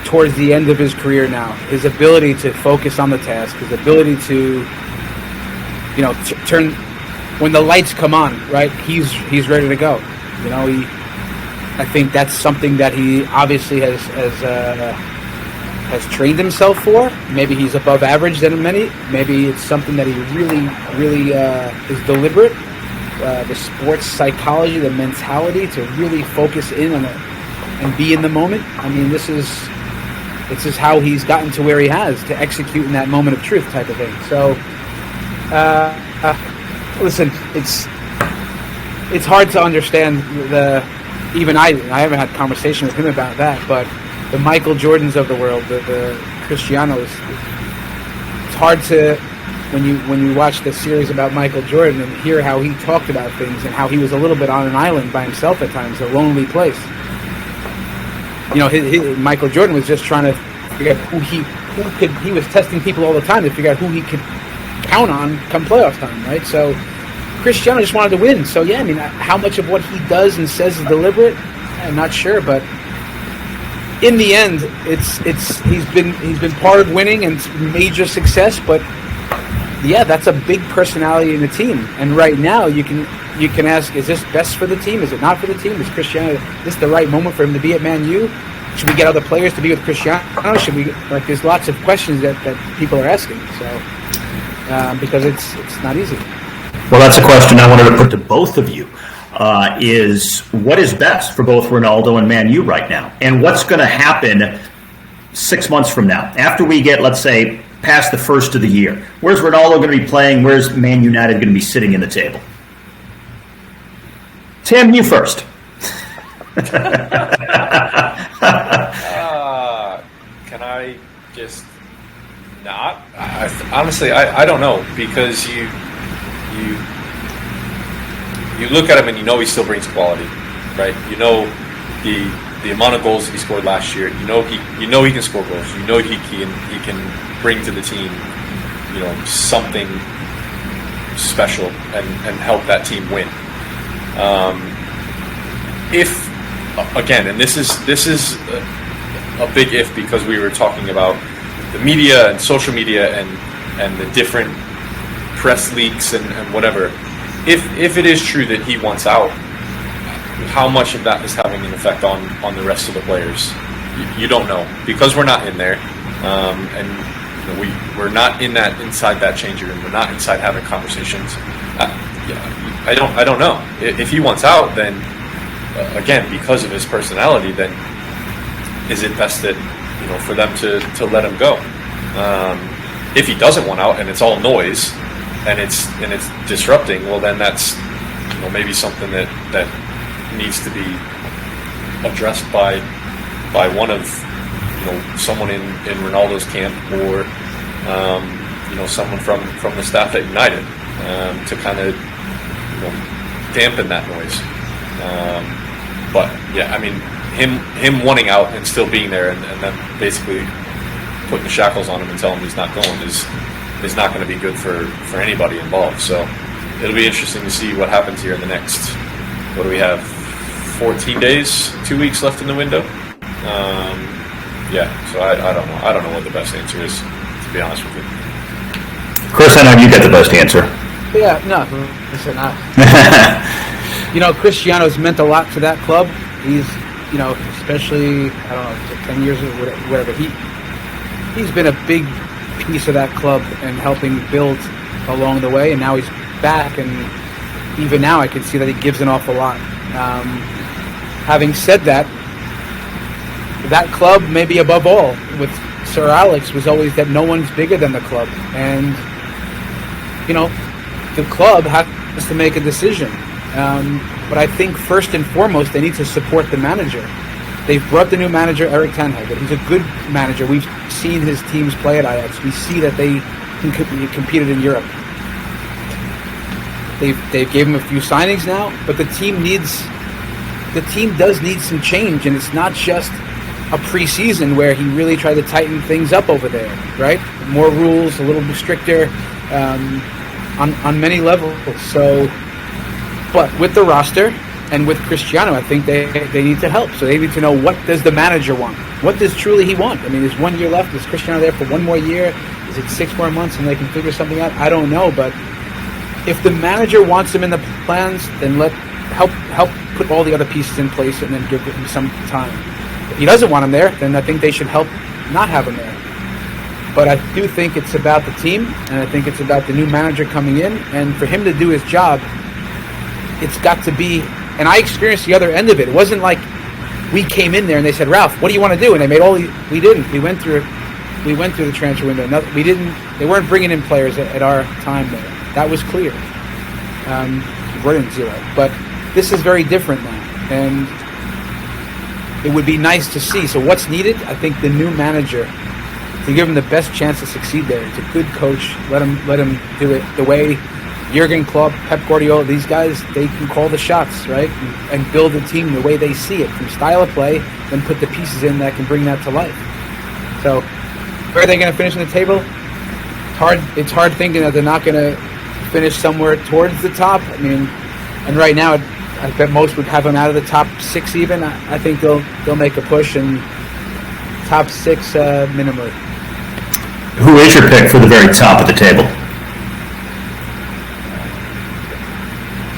towards the end of his career now, his ability to focus on the task, his ability to, turn, when the lights come on, right, he's ready to go. I think that's something that he obviously has trained himself for. Maybe he's above average than many. Maybe it's something that he really is deliberate. The sports psychology, the mentality to really focus in on it and be in the moment. I mean, this is how he's gotten to where he has, to execute in that moment of truth type of thing. So, listen, it's hard to understand even I haven't had a conversation with him about that, but the Michael Jordans of the world, the Cristianos, it's hard to, when you watch the series about Michael Jordan and hear how he talked about things and how he was a little bit on an island by himself at times, a lonely place. Michael Jordan was just trying to figure out he was testing people all the time to figure out who he could count on come playoff time, right? So Cristiano just wanted to win. So yeah, I mean, how much of what he does and says is deliberate, I'm not sure, but in the end, he's been part of winning and major success. But yeah, that's a big personality in the team. And right now, you can ask, is this best for the team? Is it not for the team? Is Cristiano this the right moment for him to be at Man U? Should we get other players to be with Cristiano? Should we there's lots of questions that people are asking. So because it's not easy. Well, that's a question I wanted to put to both of you. Is what is best for both Ronaldo and Man U right now? And what's going to happen 6 months from now? After we get, let's say, past the first of the year, where's Ronaldo going to be playing? Where's Man United going to be sitting in the table? Tim, you first. Can I just not? Honestly, I don't know, because you look at him and he still brings quality, right? The amount of goals that he scored last year. He can score goals. He can bring to the team, something special and help that team win. If again, and this is a big if, because we were talking about the media and social media and the different press leaks and whatever. If it is true that he wants out, how much of that is having an effect on the rest of the players? You don't know, because we're not in there, and we're not inside that changing room. We're not inside having conversations. I don't know. If he wants out, then again, because of his personality, then is it best that for them to let him go? If he doesn't want out and it's all noise and it's disrupting, well, then that's maybe something that needs to be addressed by one of someone in Ronaldo's camp, or someone from the staff at United, to kind of dampen that noise. But yeah, I mean, him wanting out and still being there and then basically putting the shackles on him and telling him he's not going is not going to be good for anybody involved. So it'll be interesting to see what happens here in the next, what do we have, 14 days, 2 weeks left in the window. So I don't know. I don't know what the best answer is, to be honest with you. Chris, I know you got the best answer. Yeah, no, listen, Cristiano's meant a lot to that club. He's, especially, 10 years or whatever, he's been a big piece of that club and helping build along the way, and now he's back, and even now I can see that he gives an awful lot. Having said that, that club, maybe above all, with Sir Alex, was always that no one's bigger than the club, and the club has to make a decision. But I think first and foremost, they need to support the manager. They've brought the new manager, Eric Ten Hag. He's a good manager. We've seen his teams play at Ajax. We see that they competed in Europe. They've gave him a few signings now, but the team does need some change, and it's not just a preseason where he really tried to tighten things up over there, right? More rules, a little bit stricter on many levels. So, but with the roster and with Cristiano, I think they need to help. So they need to know, what does the manager want? What does truly he want? I mean, there's 1 year left. Is Cristiano there for one more year? Is it 6 more months and they can figure something out? I don't know, but if the manager wants him in the plans, then help put all the other pieces in place and then give him some time. If he doesn't want him there, then I think they should help not have him there. But I do think it's about the team, and I think it's about the new manager coming in, and for him to do his job, it's got to be. And I experienced the other end of it. It wasn't like we came in there and they said, "Ralph, what do you want to do?" And they made we didn't. We went through the transfer window. We didn't. They weren't bringing in players at our time there. That was clear. We're in zero, but this is very different now, and it would be nice to see. So what's needed? I think the new manager, to give him the best chance to succeed there. It's a good coach. Let him do it the way Jurgen Klopp, Pep Guardiola, these guys, they can call the shots, right? And build a team the way they see it, from style of play, then put the pieces in that can bring that to life. So where are they going to finish on the table? It's hard thinking that they're not going to finish somewhere towards the top. I mean, and right now, I bet most would have them out of the top 6 even. I think they'll make a push, and top 6 minimally. Who is your pick for the very top of the table?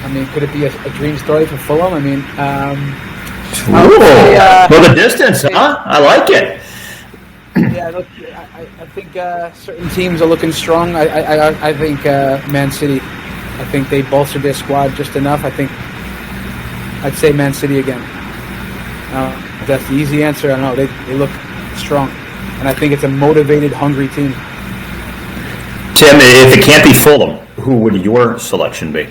I mean, could it be a dream story for Fulham? I mean, the distance, huh? I like it. Yeah, look, I think certain teams are looking strong. I think Man City. I think they bolstered their squad just enough. I'd say Man City again. That's the easy answer. I don't know. They look strong, and I think it's a motivated, hungry team. Tim, if it can't be Fulham, who would your selection be?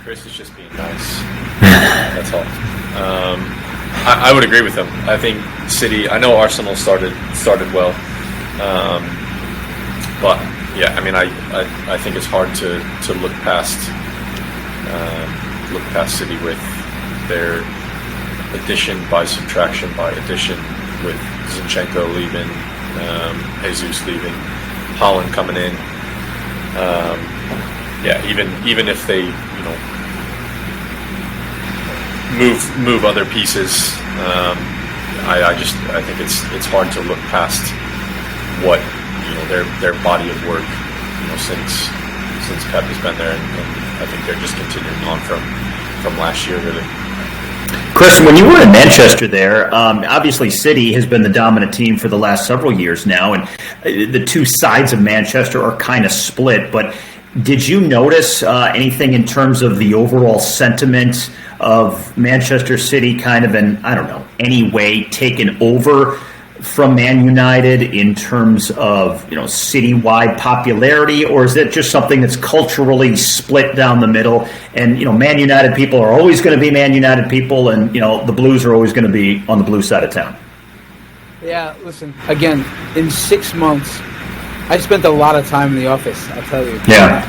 Chris is just being nice. That's all. I would agree with him. I think City. I know Arsenal started well, but yeah, I mean, I think it's hard to look past City with their addition by subtraction by addition, with Zinchenko leaving, Jesus leaving, Haaland coming in. Even if they move other pieces, I think it's hard to look past what their body of work since Pep has been there, and I think they're just continuing on from last year really. Chris, when you were in Manchester there, obviously City has been the dominant team for the last several years now, and the two sides of Manchester are kind of split, but did you notice anything in terms of the overall sentiment of Manchester City kind of in, I don't know, any way taken over from Man United in terms of, citywide popularity, or is it just something that's culturally split down the middle? And, Man United people are always going to be Man United people, and, the Blues are always going to be on the blue side of town. Yeah, listen, again, in 6 months, I spent a lot of time in the office, I'll tell you. Yeah.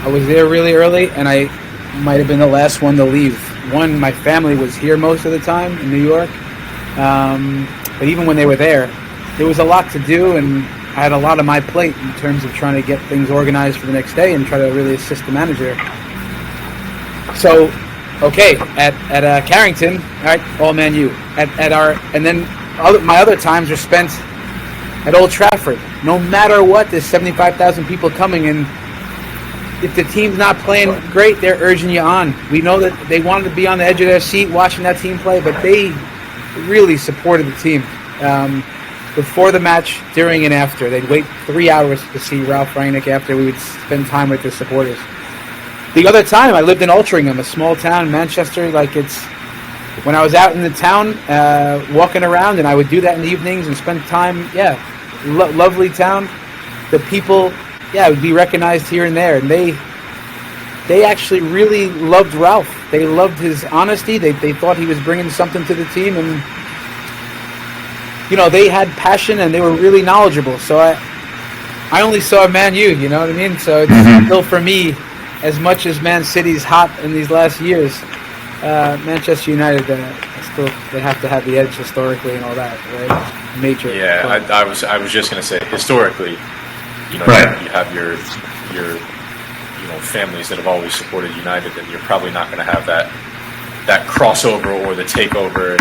I was there really early, and I might have been the last one to leave. One, my family was here most of the time in New York. But even when they were there was a lot to do, and I had a lot on my plate in terms of trying to get things organized for the next day and try to really assist the manager. So, okay, at Carrington, all right, all Man U. And then my other times are spent at Old Trafford. No matter what, there's 75,000 people coming, and if the team's not playing great, they're urging you on. We know that they wanted to be on the edge of their seat watching that team play, but they really supported the team. Before the match, during and after. They'd wait 3 hours to see Ralph Rangnick after we would spend time with the supporters. The other time, I lived in Altrincham, a small town in Manchester. When I was out in the town, walking around, and I would do that in the evenings and spend time, lovely town. The people, would be recognized here and there, and they actually really loved Ralph. They loved his honesty. They thought he was bringing something to the team, and they had passion and they were really knowledgeable. So I only saw Man U, you know what I mean? So it's still for me, as much as Man City's hot in these last years, Manchester United still they have to have the edge historically and all that, right? Major. Yeah, I was just gonna say historically, right. you have your families that have always supported United, and you're probably not going to have that crossover or the takeover.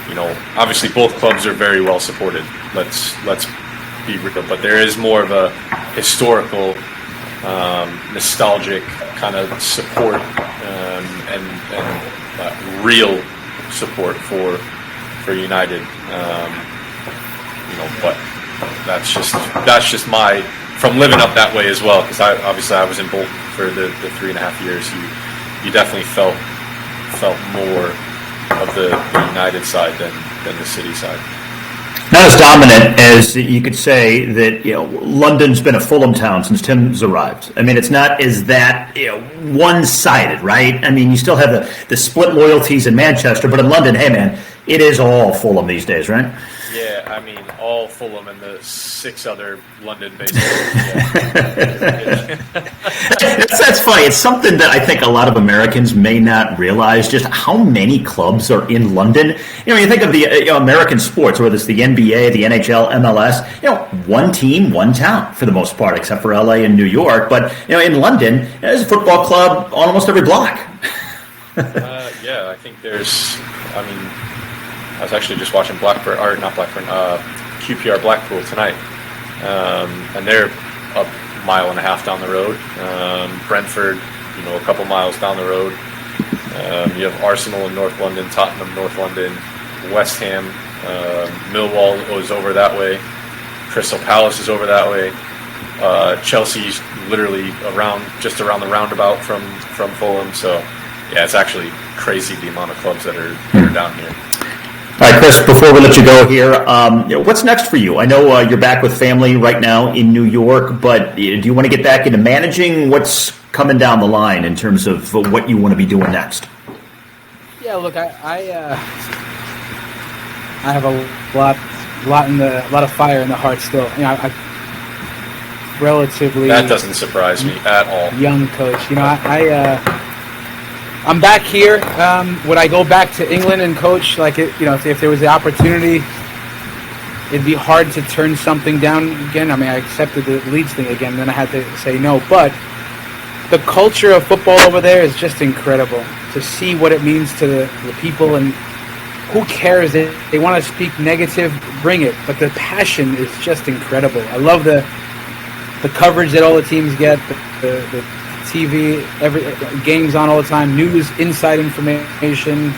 And obviously both clubs are very well supported. Let's be real, but there is more of a historical, nostalgic kind of support and real support for United. But that's just my. From living up that way as well, because I was in Bolton for the 3.5 years. You definitely felt more of the United side than the City side. Not as dominant as you could say that London's been a Fulham town since Tim's arrived. I mean, it's not as that one-sided, right? I mean, you still have the split loyalties in Manchester, but in London, hey man, it is all Fulham these days, right? Yeah, I mean, all Fulham and the 6 other London-based. That's funny. It's something that I think a lot of Americans may not realize, just how many clubs are in London. You think of the American sports, whether it's the NBA, the NHL, MLS, one team, one town for the most part, except for LA and New York. But, in London, there's a football club on almost every block. Yeah, I think I was actually just watching QPR Blackpool tonight, and they're a mile and a half down the road. Brentford, a couple miles down the road. You have Arsenal in North London, Tottenham, North London, West Ham, Millwall is over that way, Crystal Palace is over that way. Chelsea's literally just around the roundabout from Fulham. So, yeah, it's actually crazy the amount of clubs that are down here. All right, Chris, before we let you go here, what's next for you? I know you're back with family right now in New York, but do you want to get back into managing? What's coming down the line in terms of what you want to be doing next? Yeah, look, I have a lot of fire in the heart still. I relatively that doesn't surprise me at all. Young coach, I'm back here. Would I go back to England and coach? If there was the opportunity, it'd be hard to turn something down again. I mean, I accepted the Leeds thing again, then I had to say no. But the culture of football over there is just incredible. To see what it means to the people, and who cares? They want to speak negative, bring it. But the passion is just incredible. I love the coverage that all the teams get, the TV, every games on all the time, news, inside information,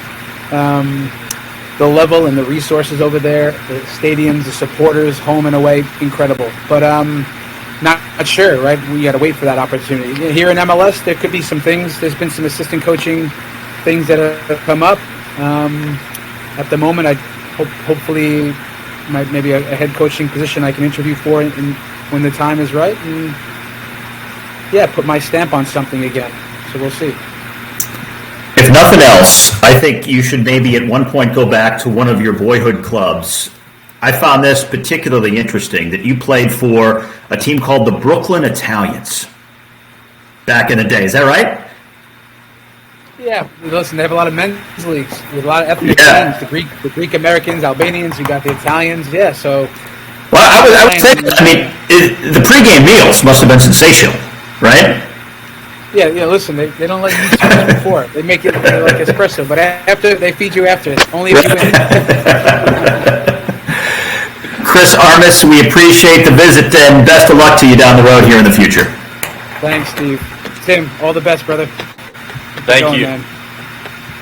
the level and the resources over there, the stadiums, the supporters, home and away, incredible. But not sure, right? We got to wait for that opportunity. Here in MLS, there could be some things. There's been some assistant coaching things that have come up. At the moment, I hopefully maybe a head coaching position I can interview for when the time is right. And put my stamp on something again. So we'll see. If nothing else, I think you should maybe at one point go back to one of your boyhood clubs. I found this particularly interesting, that you played for a team called the Brooklyn Italians back in the day. Is that right? Yeah. Listen, they have a lot of men's leagues. They have a lot of ethnic teams. The Greek Americans, Albanians, you got the Italians. Yeah, so... Well, I would say, the pregame meals must have been sensational. Right? Yeah. Listen, they don't let you eat too much before. They make it like espresso, but after they feed you after. Only if you win. Chris ARMAS, we appreciate the visit and best of luck to you down the road here in the future. Thanks, Steve. Tim, all the best, brother. Thank you. Man.